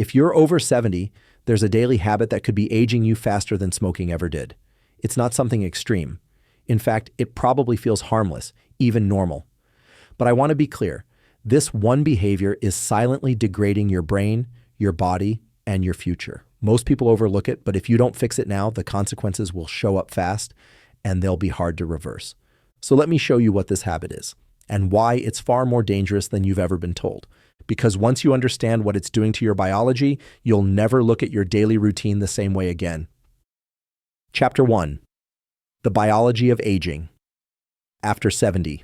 If you're over 70, there's a daily habit that could be aging you faster than smoking ever did. It's not something extreme. In fact, it probably feels harmless, even normal. But I want to be clear. This one behavior is silently degrading your brain, your body, and your future. Most people overlook it, but if you don't fix it now, the consequences will show up fast and they'll be hard to reverse. So let me show you what this habit is and why it's far more dangerous than you've ever been told. Because once you understand what it's doing to your biology, you'll never look at your daily routine the same way again. Chapter 1. The biology of aging. After 70.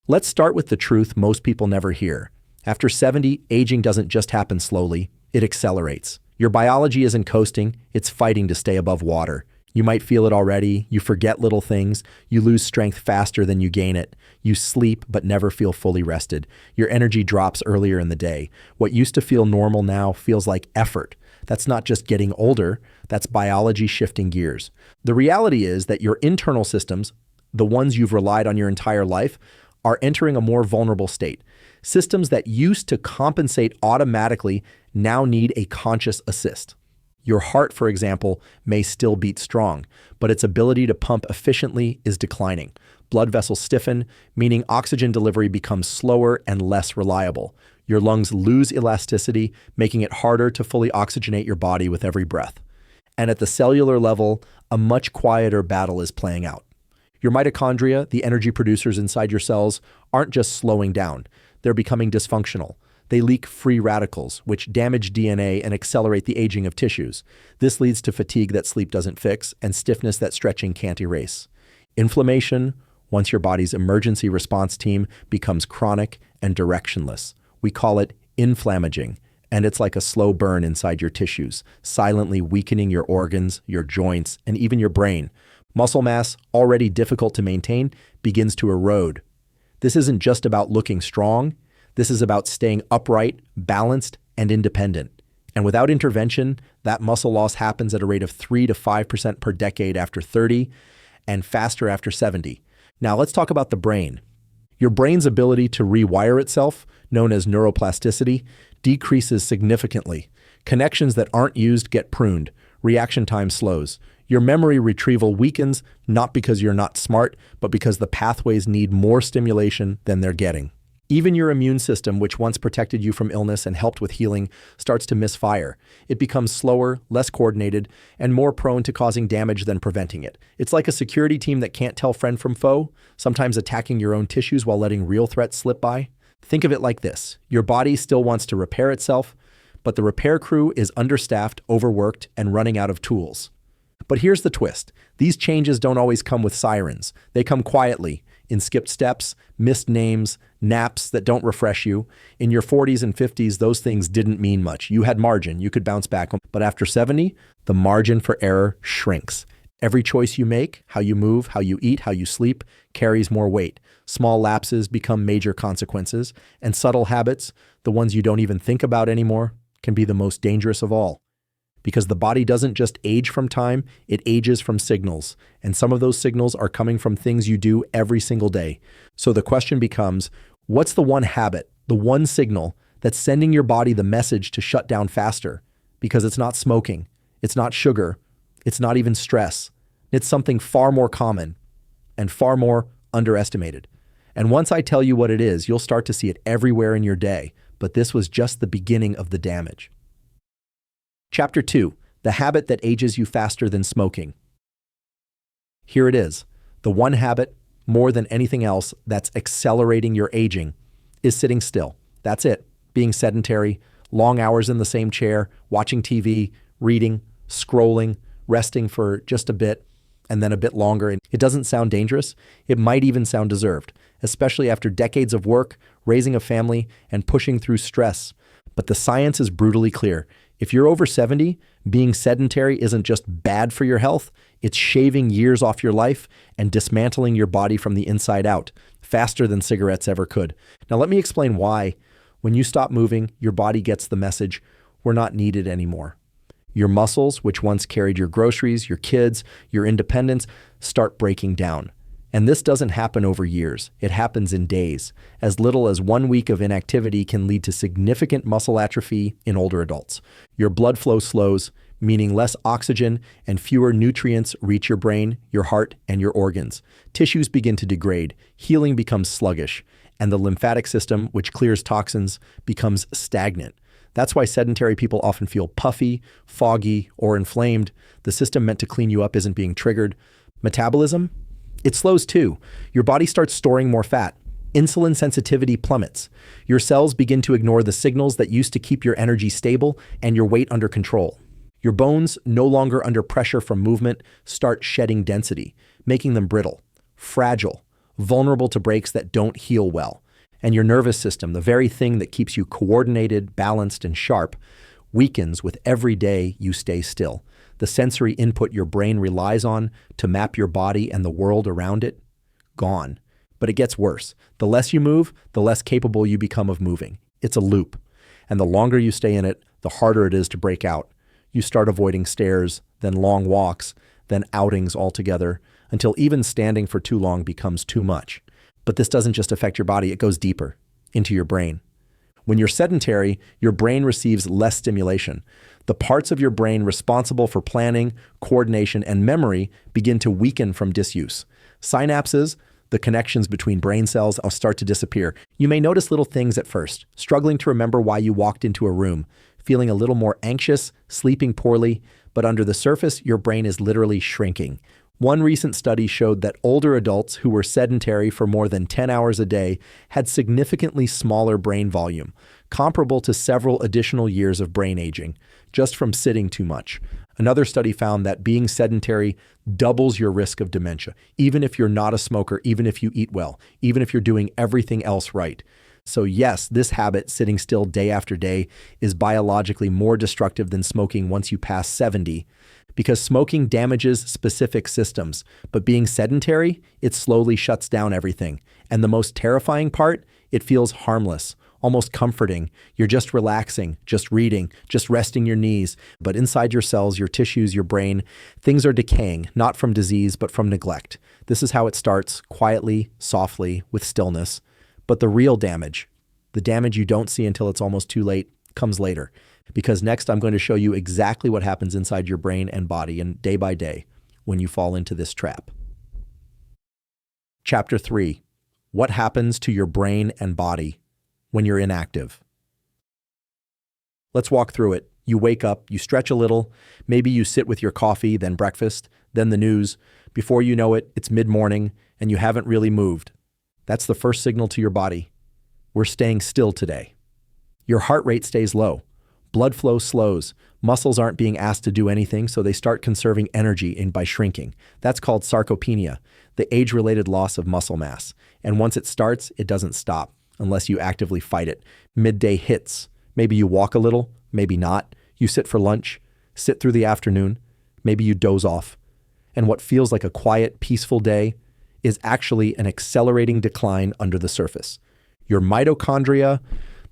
Let's start with the truth most people never hear. After 70, aging doesn't just happen slowly, it accelerates. Your biology isn't coasting, it's fighting to stay above water. You might feel it already, you forget little things, you lose strength faster than you gain it, you sleep but never feel fully rested, your energy drops earlier in the day. What used to feel normal now feels like effort. That's not just getting older, that's biology shifting gears. The reality is that your internal systems, the ones you've relied on your entire life, are entering a more vulnerable state. Systems that used to compensate automatically now need a conscious assist. Your heart, for example, may still beat strong, but its ability to pump efficiently is declining. Blood vessels stiffen, meaning oxygen delivery becomes slower and less reliable. Your lungs lose elasticity, making it harder to fully oxygenate your body with every breath. And at the cellular level, a much quieter battle is playing out. Your mitochondria, the energy producers inside your cells, aren't just slowing down. They're becoming dysfunctional. They leak free radicals, which damage DNA and accelerate the aging of tissues. This leads to fatigue that sleep doesn't fix and stiffness that stretching can't erase. Inflammation, once your body's emergency response team, becomes chronic and directionless. We call it inflammaging, and it's like a slow burn inside your tissues, silently weakening your organs, your joints, and even your brain. Muscle mass, already difficult to maintain, begins to erode. This isn't just about looking strong. This is about staying upright, balanced, and independent. And without intervention, that muscle loss happens at a rate of 3 to 5% per decade after 30 and faster after 70. Now let's talk about the brain. Your brain's ability to rewire itself, known as neuroplasticity, decreases significantly. Connections that aren't used get pruned. Reaction time slows. Your memory retrieval weakens, not because you're not smart, but because the pathways need more stimulation than they're getting. Even your immune system, which once protected you from illness and helped with healing, starts to misfire. It becomes slower, less coordinated, and more prone to causing damage than preventing it. It's like a security team that can't tell friend from foe, sometimes attacking your own tissues while letting real threats slip by. Think of it like this. Your body still wants to repair itself, but the repair crew is understaffed, overworked, and running out of tools. But here's the twist. These changes don't always come with sirens. They come quietly, in skipped steps, missed names, naps that don't refresh you. In your 40s and 50s, those things didn't mean much. You had margin, you could bounce back. But after 70, the margin for error shrinks. Every choice you make, how you move, how you eat, how you sleep, carries more weight. Small lapses become major consequences, and subtle habits, the ones you don't even think about anymore, can be the most dangerous of all. Because the body doesn't just age from time, it ages from signals. And some of those signals are coming from things you do every single day. So the question becomes, what's the one habit, the one signal that's sending your body the message to shut down faster? Because it's not smoking, it's not sugar, it's not even stress. It's something far more common and far more underestimated. And once I tell you what it is, you'll start to see it everywhere in your day. But this was just the beginning of the damage. Chapter 2, the habit that ages you faster than smoking. Here it is. The one habit, more than anything else, that's accelerating your aging is sitting still. That's it. Being sedentary, long hours in the same chair, watching TV, reading, scrolling, resting for just a bit, and then a bit longer. And it doesn't sound dangerous. It might even sound deserved, especially after decades of work, raising a family, and pushing through stress. But the science is brutally clear. If you're over 70, being sedentary isn't just bad for your health, it's shaving years off your life and dismantling your body from the inside out, faster than cigarettes ever could. Now let me explain why. When you stop moving, your body gets the message, we're not needed anymore. Your muscles, which once carried your groceries, your kids, your independence, start breaking down. And this doesn't happen over years. It happens in days. As little as 1 week of inactivity can lead to significant muscle atrophy in older adults. Your blood flow slows, meaning less oxygen and fewer nutrients reach your brain, your heart, and your organs. Tissues begin to degrade, healing becomes sluggish, and the lymphatic system, which clears toxins, becomes stagnant. That's why sedentary people often feel puffy, foggy, or inflamed. The system meant to clean you up isn't being triggered. Metabolism? It slows too. Your body starts storing more fat. Insulin sensitivity plummets. Your cells begin to ignore the signals that used to keep your energy stable and your weight under control. Your bones, no longer under pressure from movement, start shedding density, making them brittle, fragile, vulnerable to breaks that don't heal well. And your nervous system, the very thing that keeps you coordinated, balanced, and sharp, weakens with every day you stay still. The sensory input your brain relies on to map your body and the world around it, gone. But it gets worse. The less you move, the less capable you become of moving. It's a loop. And the longer you stay in it, the harder it is to break out. You start avoiding stairs, then long walks, then outings altogether, until even standing for too long becomes too much. But this doesn't just affect your body, it goes deeper, into your brain. When you're sedentary, your brain receives less stimulation. The parts of your brain responsible for planning, coordination, and memory begin to weaken from disuse. Synapses, the connections between brain cells, start to disappear. You may notice little things at first, struggling to remember why you walked into a room, feeling a little more anxious, sleeping poorly, but under the surface, your brain is literally shrinking. One recent study showed that older adults who were sedentary for more than 10 hours a day had significantly smaller brain volume, comparable to several additional years of brain aging, just from sitting too much. Another study found that being sedentary doubles your risk of dementia, even if you're not a smoker, even if you eat well, even if you're doing everything else right. So yes, this habit, sitting still day after day, is biologically more destructive than smoking once you pass 70, because smoking damages specific systems, but being sedentary, it slowly shuts down everything. And the most terrifying part, it feels harmless, almost comforting. You're just relaxing, just reading, just resting your knees. But inside your cells, your tissues, your brain, things are decaying, not from disease, but from neglect. This is how it starts, quietly, softly, with stillness. But the real damage, the damage you don't see until it's almost too late, comes later. Because next I'm going to show you exactly what happens inside your brain and body and day by day when you fall into this trap. Chapter 3. What happens to your brain and body when you're inactive? Let's walk through it. You wake up, you stretch a little, maybe you sit with your coffee, then breakfast, then the news. Before you know it, it's mid-morning and you haven't really moved. That's the first signal to your body. We're staying still today. Your heart rate stays low. Blood flow slows. Muscles aren't being asked to do anything, so they start conserving energy by shrinking. That's called sarcopenia, the age-related loss of muscle mass. And once it starts, it doesn't stop unless you actively fight it. Midday hits. Maybe you walk a little, maybe not. You sit for lunch, sit through the afternoon. Maybe you doze off. And what feels like a quiet, peaceful day is actually an accelerating decline under the surface. Your mitochondria,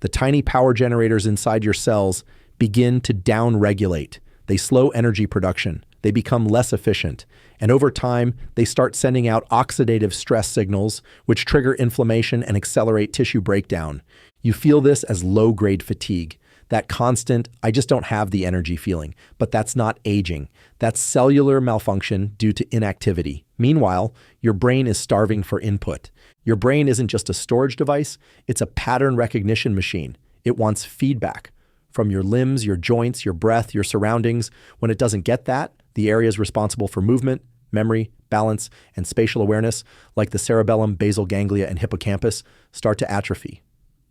the tiny power generators inside your cells, begin to down-regulate. They slow energy production. They become less efficient. And over time, they start sending out oxidative stress signals, which trigger inflammation and accelerate tissue breakdown. You feel this as low-grade fatigue, that constant, I just don't have the energy feeling. But that's not aging. That's cellular malfunction due to inactivity. Meanwhile, your brain is starving for input. Your brain isn't just a storage device, it's a pattern recognition machine. It wants feedback from your limbs, your joints, your breath, your surroundings. When it doesn't get that, the areas responsible for movement, memory, balance, and spatial awareness, like the cerebellum, basal ganglia, and hippocampus, start to atrophy,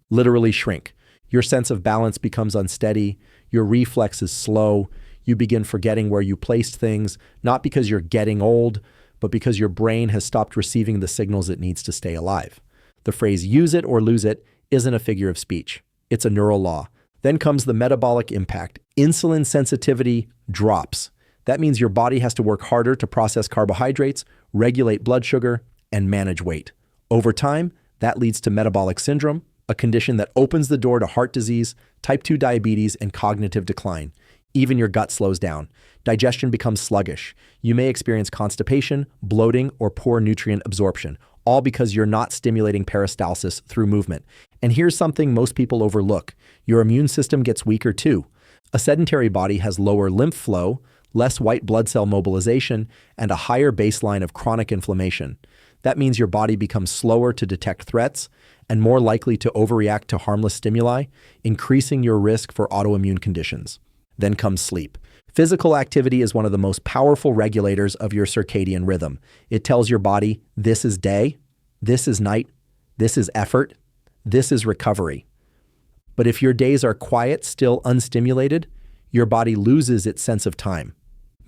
literally shrink. Your sense of balance becomes unsteady, your reflexes slow, you begin forgetting where you placed things, not because you're getting old, but because your brain has stopped receiving the signals it needs to stay alive. The phrase use it or lose it isn't a figure of speech. It's a neural law. Then comes the metabolic impact. Insulin sensitivity drops. That means your body has to work harder to process carbohydrates, regulate blood sugar, and manage weight. Over time, that leads to metabolic syndrome, a condition that opens the door to heart disease, type 2 diabetes, and cognitive decline. Even your gut slows down. Digestion becomes sluggish. You may experience constipation, bloating, or poor nutrient absorption, all because you're not stimulating peristalsis through movement. And here's something most people overlook. Your immune system gets weaker too. A sedentary body has lower lymph flow, less white blood cell mobilization, and a higher baseline of chronic inflammation. That means your body becomes slower to detect threats and more likely to overreact to harmless stimuli, increasing your risk for autoimmune conditions. Then comes sleep. Physical activity is one of the most powerful regulators of your circadian rhythm. It tells your body, this is day, this is night, this is effort, this is recovery. But if your days are quiet, still unstimulated, your body loses its sense of time.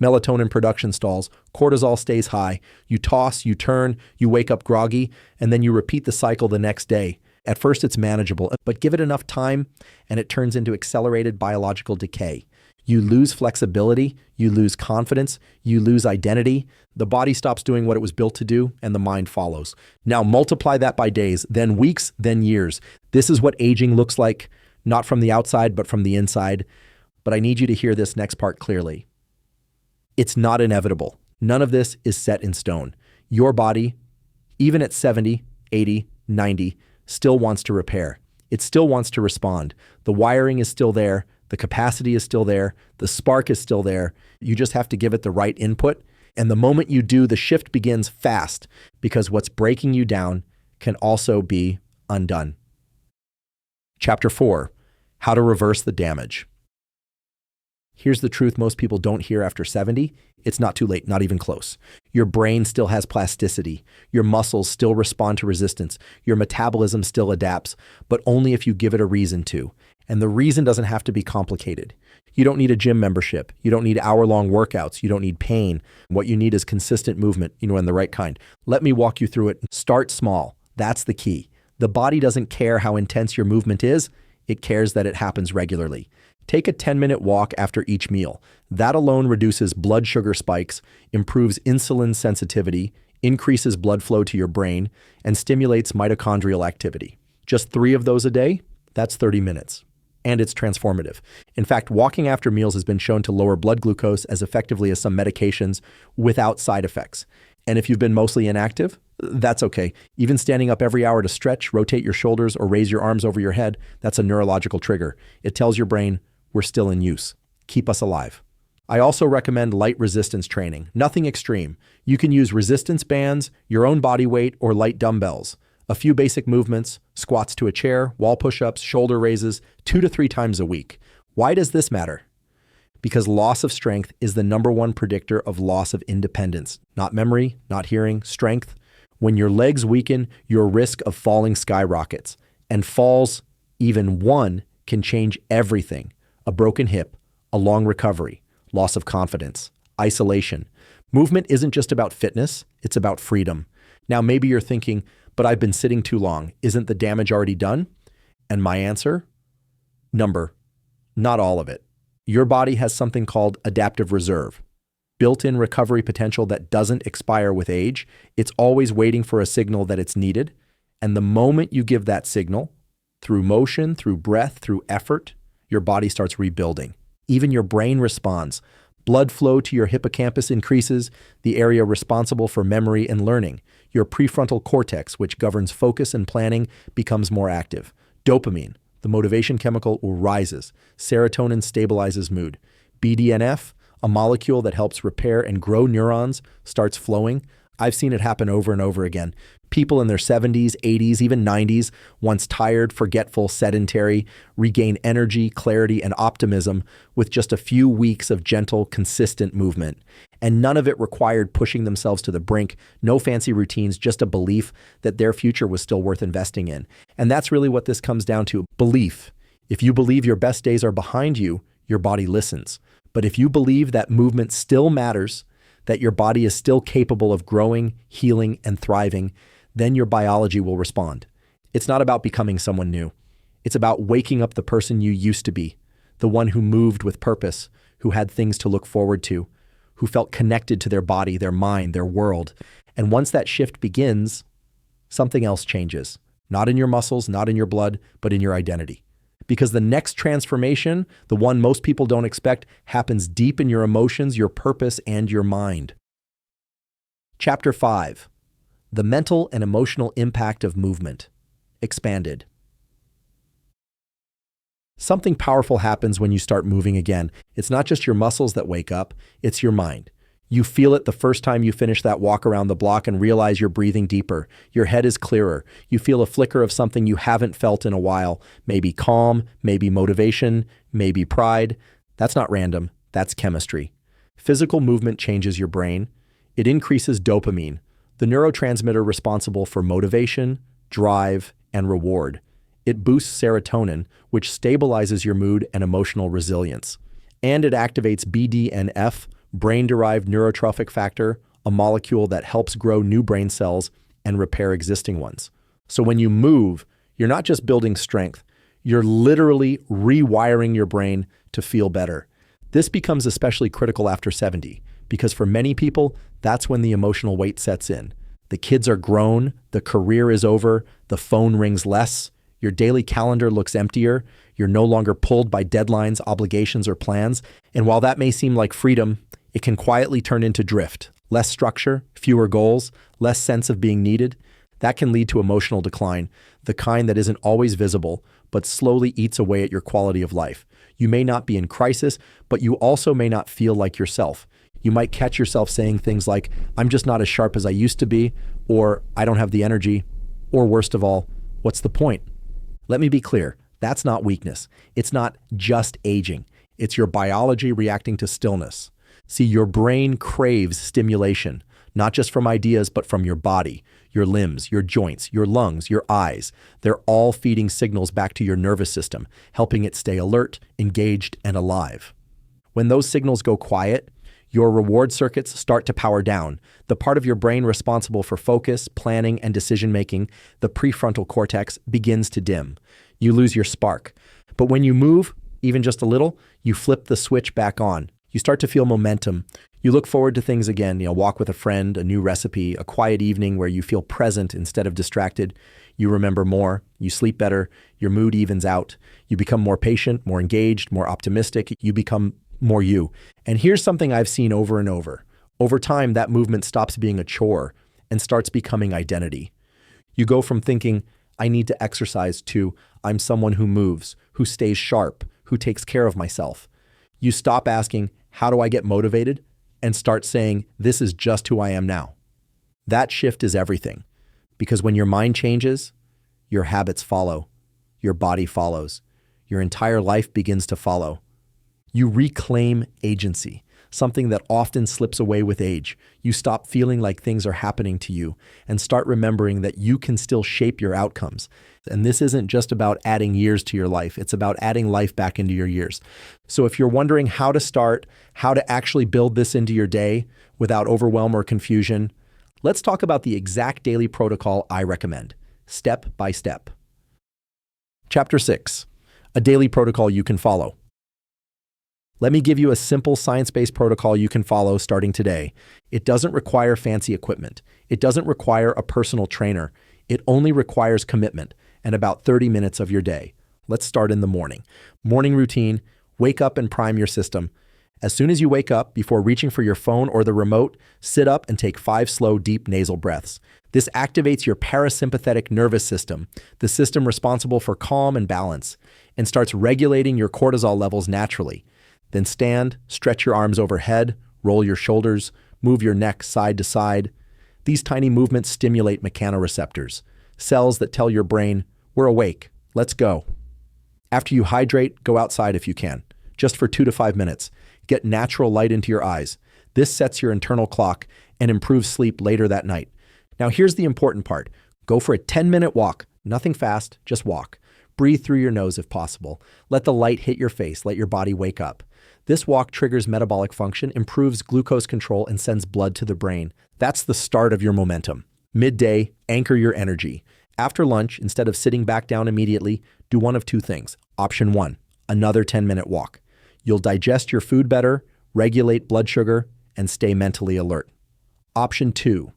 Melatonin production stalls, cortisol stays high, you toss, you turn, you wake up groggy, and then you repeat the cycle the next day. At first it's manageable, but give it enough time and it turns into accelerated biological decay. You lose flexibility, you lose confidence, you lose identity. The body stops doing what it was built to do, and the mind follows. Now multiply that by days, then weeks, then years. This is what aging looks like, not from the outside, but from the inside. But I need you to hear this next part clearly. It's not inevitable. None of this is set in stone. Your body, even at 70, 80, 90, still wants to repair. It still wants to respond. The wiring is still there. The capacity is still there. The spark is still there. You just have to give it the right input. And the moment you do, the shift begins fast, because what's breaking you down can also be undone. Chapter 4, How to Reverse the Damage. Here's the truth most people don't hear after 70. It's not too late, not even close. Your brain still has plasticity. Your muscles still respond to resistance. Your metabolism still adapts, but only if you give it a reason to. And the reason doesn't have to be complicated. You don't need a gym membership. You don't need hour-long workouts. You don't need pain. What you need is consistent movement, and the right kind. Let me walk you through it. Start small. That's the key. The body doesn't care how intense your movement is. It cares that it happens regularly. Take a 10-minute walk after each meal. That alone reduces blood sugar spikes, improves insulin sensitivity, increases blood flow to your brain, and stimulates mitochondrial activity. Just 3 of those a day? That's 30 minutes. And it's transformative. In fact, walking after meals has been shown to lower blood glucose as effectively as some medications without side effects. And if you've been mostly inactive, that's okay. Even standing up every hour to stretch, rotate your shoulders, or raise your arms over your head, that's a neurological trigger. It tells your brain, we're still in use. Keep us alive. I also recommend light resistance training. Nothing extreme. You can use resistance bands, your own body weight, or light dumbbells. A few basic movements, squats to a chair, wall push-ups, shoulder raises, 2 to 3 times a week. Why does this matter? Because loss of strength is the #1 predictor of loss of independence. Not memory, not hearing, strength. When your legs weaken, your risk of falling skyrockets. And falls, even one, can change everything. A broken hip, a long recovery, loss of confidence, isolation. Movement isn't just about fitness, it's about freedom. Now maybe you're thinking, but I've been sitting too long. Isn't the damage already done? And my answer? Not all of it. Your body has something called adaptive reserve, built-in recovery potential that doesn't expire with age. It's always waiting for a signal that it's needed. And the moment you give that signal, through motion, through breath, through effort, your body starts rebuilding. Even your brain responds. Blood flow to your hippocampus increases, the area responsible for memory and learning. Your prefrontal cortex, which governs focus and planning, becomes more active. Dopamine, the motivation chemical, rises. Serotonin stabilizes mood. BDNF, a molecule that helps repair and grow neurons, starts flowing. I've seen it happen over and over again. People in their 70s, 80s, even 90s, once tired, forgetful, sedentary, regain energy, clarity, and optimism with just a few weeks of gentle, consistent movement. And none of it required pushing themselves to the brink, no fancy routines, just a belief that their future was still worth investing in. And that's really what this comes down to, belief. If you believe your best days are behind you, your body listens. But if you believe that movement still matters, that your body is still capable of growing, healing, and thriving, then your biology will respond. It's not about becoming someone new. It's about waking up the person you used to be, the one who moved with purpose, who had things to look forward to, who felt connected to their body, their mind, their world. And once that shift begins, something else changes. Not in your muscles, not in your blood, but in your identity. Because the next transformation, the one most people don't expect, happens deep in your emotions, your purpose, and your mind. Chapter 5. The Mental and Emotional Impact of Movement. Expanded. Something powerful happens when you start moving again. It's not just your muscles that wake up, it's your mind. You feel it the first time you finish that walk around the block and realize you're breathing deeper. Your head is clearer. You feel a flicker of something you haven't felt in a while. Maybe calm, maybe motivation, maybe pride. That's not random. That's chemistry. Physical movement changes your brain. It increases dopamine, the neurotransmitter responsible for motivation, drive, and reward. It boosts serotonin, which stabilizes your mood and emotional resilience. And it activates BDNF, brain-derived neurotrophic factor, a molecule that helps grow new brain cells and repair existing ones. So when you move, you're not just building strength, you're literally rewiring your brain to feel better. This becomes especially critical after 70, because for many people, that's when the emotional weight sets in. The kids are grown, the career is over, the phone rings less, your daily calendar looks emptier, you're no longer pulled by deadlines, obligations, or plans. And while that may seem like freedom, it can quietly turn into drift. Less structure, fewer goals, less sense of being needed. That can lead to emotional decline, the kind that isn't always visible, but slowly eats away at your quality of life. You may not be in crisis, but you also may not feel like yourself. You might catch yourself saying things like, I'm just not as sharp as I used to be, or I don't have the energy, or worst of all, what's the point? Let me be clear, that's not weakness. It's not just aging. It's your biology reacting to stillness. See, your brain craves stimulation, not just from ideas, but from your body, your limbs, your joints, your lungs, your eyes. They're all feeding signals back to your nervous system, helping it stay alert, engaged, and alive. When those signals go quiet, your reward circuits start to power down. The part of your brain responsible for focus, planning, and decision-making, the prefrontal cortex, begins to dim. You lose your spark. But when you move, even just a little, you flip the switch back on. You start to feel momentum. You look forward to things again, walk with a friend, a new recipe, a quiet evening where you feel present instead of distracted. You remember more, you sleep better, your mood evens out. You become more patient, more engaged, more optimistic. You become more you. And here's something I've seen over and over. Over time, that movement stops being a chore and starts becoming identity. You go from thinking, I need to exercise, to I'm someone who moves, who stays sharp, who takes care of myself. You stop asking, how do I get motivated? And start saying, this is just who I am now. That shift is everything. Because when your mind changes, your habits follow, your body follows, your entire life begins to follow. You reclaim agency, something that often slips away with age. You stop feeling like things are happening to you and start remembering that you can still shape your outcomes. And this isn't just about adding years to your life. It's about adding life back into your years. So if you're wondering how to start, how to actually build this into your day without overwhelm or confusion, let's talk about the exact daily protocol I recommend, step by step. Chapter 6, a daily protocol you can follow. Let me give you a simple science-based protocol you can follow starting today. It doesn't require fancy equipment. It doesn't require a personal trainer. It only requires commitment and about 30 minutes of your day. Let's start in the morning. Morning routine, wake up and prime your system. As soon as you wake up, before reaching for your phone or the remote, sit up and take 5 slow, deep nasal breaths. This activates your parasympathetic nervous system, the system responsible for calm and balance, and starts regulating your cortisol levels naturally. Then stand, stretch your arms overhead, roll your shoulders, move your neck side to side. These tiny movements stimulate mechanoreceptors, cells that tell your brain, we're awake, let's go. After you hydrate, go outside if you can, just for 2 to 5 minutes. Get natural light into your eyes. This sets your internal clock and improves sleep later that night. Now here's the important part. Go for a 10-minute walk, nothing fast, just walk. Breathe through your nose if possible. Let the light hit your face, let your body wake up. This walk triggers metabolic function, improves glucose control, and sends blood to the brain. That's the start of your momentum. Midday, anchor your energy. After lunch, instead of sitting back down immediately, do one of 2 things. Option 1, another 10-minute walk. You'll digest your food better, regulate blood sugar, and stay mentally alert. Option 2,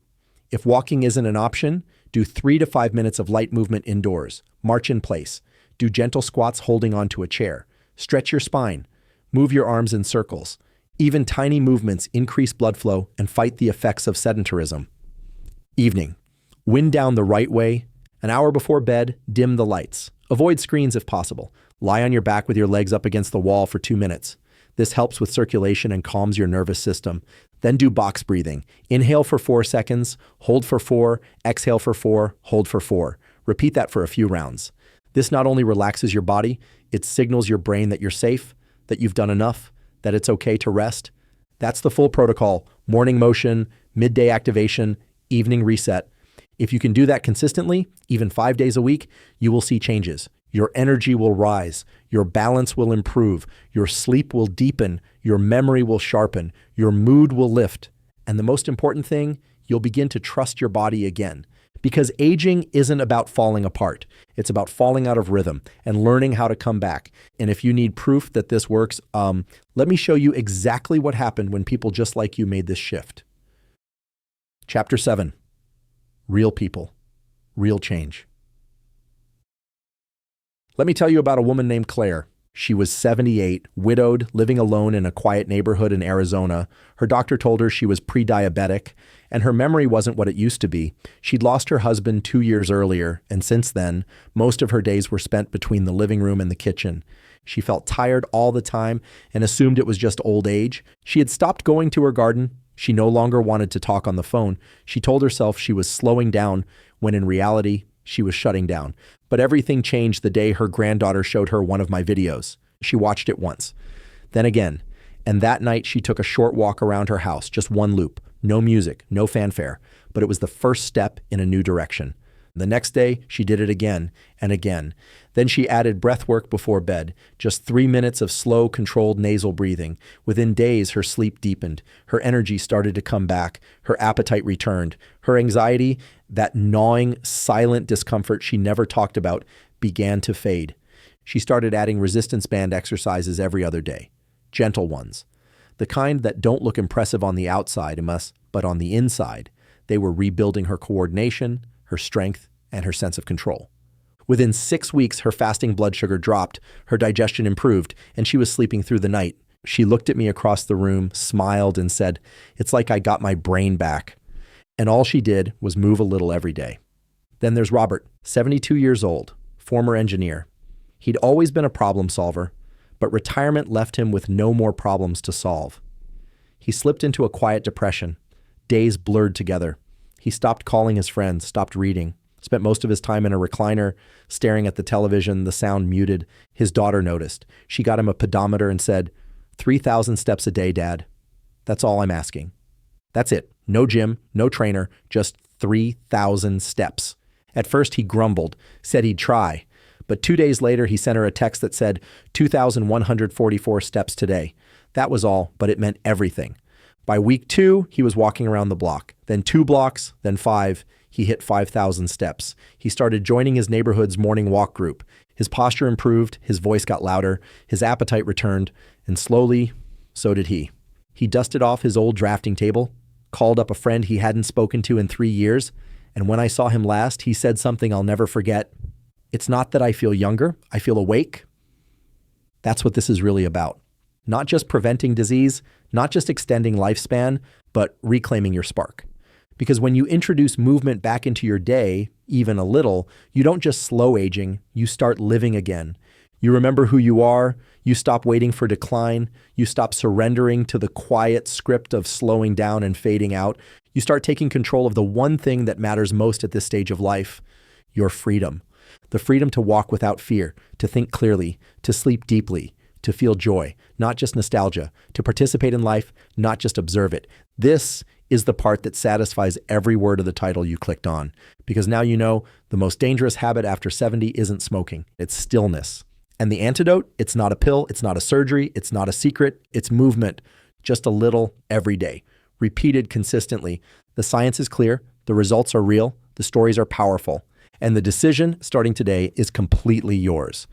if walking isn't an option, do 3 to 5 minutes of light movement indoors. March in place. Do gentle squats holding onto a chair. Stretch your spine. Move your arms in circles. Even tiny movements increase blood flow and fight the effects of sedentarism. Evening. Wind down the right way. An hour before bed, dim the lights. Avoid screens if possible. Lie on your back with your legs up against the wall for 2 minutes. This helps with circulation and calms your nervous system. Then do box breathing. Inhale for 4 seconds, hold for 4, exhale for 4, hold for 4. Repeat that for a few rounds. This not only relaxes your body, it signals your brain that you're safe, that you've done enough, that it's okay to rest. That's the full protocol: morning motion, midday activation, evening reset. If you can do that consistently, even 5 days a week, you will see changes. Your energy will rise, your balance will improve, your sleep will deepen, your memory will sharpen, your mood will lift. And the most important thing, you'll begin to trust your body again. Because aging isn't about falling apart. It's about falling out of rhythm and learning how to come back. And if you need proof that this works, let me show you exactly what happened when people just like you made this shift. Chapter 7. Real people, real change. Let me tell you about a woman named Claire. She was 78, widowed, living alone in a quiet neighborhood in Arizona. Her doctor told her she was pre-diabetic, and her memory wasn't what it used to be. She'd lost her husband 2 years earlier, and since then, most of her days were spent between the living room and the kitchen. She felt tired all the time and assumed it was just old age. She had stopped going to her garden. She no longer wanted to talk on the phone. She told herself she was slowing down when in reality, she was shutting down. But everything changed the day her granddaughter showed her one of my videos. She watched it once, then again. And that night she took a short walk around her house, just one loop, no music, no fanfare, but it was the first step in a new direction. The next day, she did it again and again. Then she added breath work before bed, just 3 minutes of slow, controlled nasal breathing. Within days, her sleep deepened. Her energy started to come back. Her appetite returned. Her anxiety, that gnawing, silent discomfort she never talked about, began to fade. She started adding resistance band exercises every other day. Gentle ones. The kind that don't look impressive on the outside, but on the inside. They were rebuilding her coordination, her strength, and her sense of control. Within 6 weeks, her fasting blood sugar dropped, her digestion improved, and she was sleeping through the night. She looked at me across the room, smiled, and said, "It's like I got my brain back." And all she did was move a little every day. Then there's Robert, 72 years old, former engineer. He'd always been a problem solver, but retirement left him with no more problems to solve. He slipped into a quiet depression. Days blurred together. He stopped calling his friends, stopped reading, spent most of his time in a recliner, staring at the television, the sound muted. His daughter noticed. She got him a pedometer and said, 3,000 steps a day, Dad. That's all I'm asking. That's it. No gym, no trainer, just 3,000 steps. At first he grumbled, said he'd try. But 2 days later, he sent her a text that said 2,144 steps today. That was all, but it meant everything. By week 2, he was walking around the block, then 2 blocks, then 5. He hit 5,000 steps. He started joining his neighborhood's morning walk group. His posture improved, his voice got louder, his appetite returned, and slowly, so did he. He dusted off his old drafting table, called up a friend he hadn't spoken to in 3 years, and when I saw him last, he said something I'll never forget. "It's not that I feel younger, I feel awake." That's what this is really about. Not just preventing disease, not just extending lifespan, but reclaiming your spark. Because when you introduce movement back into your day, even a little, you don't just slow aging, you start living again. You remember who you are, you stop waiting for decline, you stop surrendering to the quiet script of slowing down and fading out. You start taking control of the one thing that matters most at this stage of life, your freedom. The freedom to walk without fear, to think clearly, to sleep deeply, to feel joy, not just nostalgia, to participate in life, not just observe it. This is the part that satisfies every word of the title you clicked on. Because now you know the most dangerous habit after 70 isn't smoking, it's stillness. And the antidote, it's not a pill, it's not a surgery, it's not a secret, it's movement. Just a little every day, repeated consistently. The science is clear, the results are real, the stories are powerful. And the decision, starting today, is completely yours.